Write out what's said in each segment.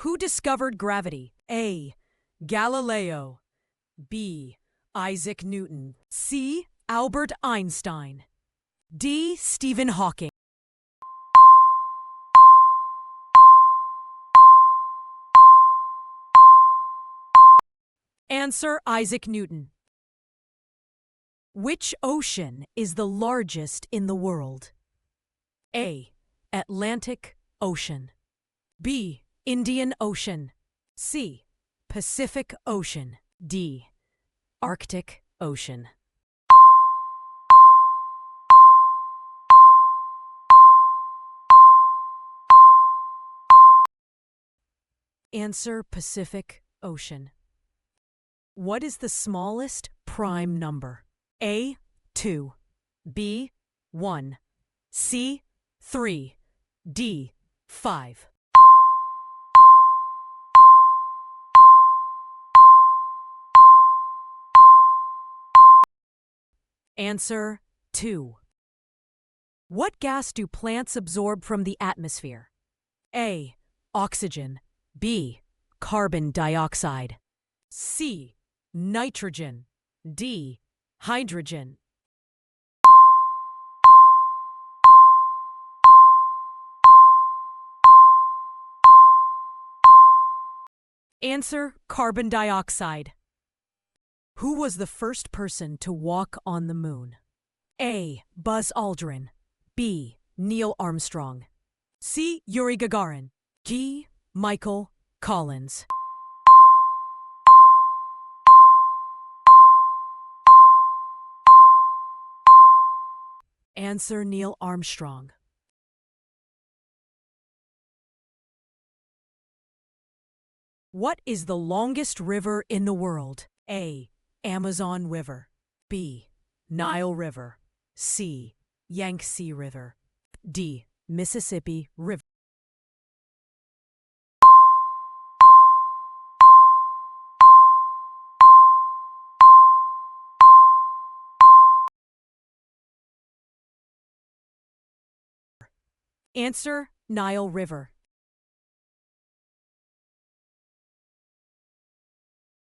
Who discovered gravity? A. Galileo. B. Isaac Newton. C. Albert Einstein. D. Stephen Hawking. Answer: Isaac Newton. Which ocean is the largest in the world? A. Atlantic Ocean. B. Indian Ocean. C. Pacific Ocean. D. Arctic Ocean. Answer: Pacific Ocean. What is the smallest prime number? A. 2. B. 1. C. 3. D. 5. Answer: 2. What gas do plants absorb from the atmosphere? A. Oxygen. B. Carbon dioxide. C. Nitrogen. D. Hydrogen. Answer: carbon dioxide. Who was the first person to walk on the moon? A. Buzz Aldrin. B. Neil Armstrong. C. Yuri Gagarin. D. Michael Collins. Answer: Neil Armstrong. What is the longest river in the world? A. Amazon River. B. Nile River. C. Yangtze River. D. Mississippi River. Answer: Nile River.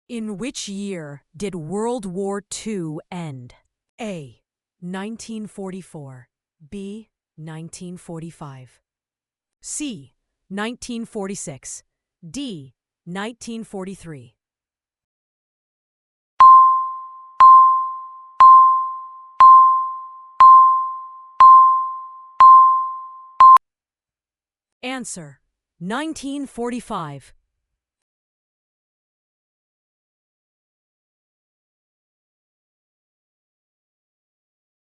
In which year did World War II end? A. 1944. B. 1945. C. 1946. D. 1943. Answer: 1945.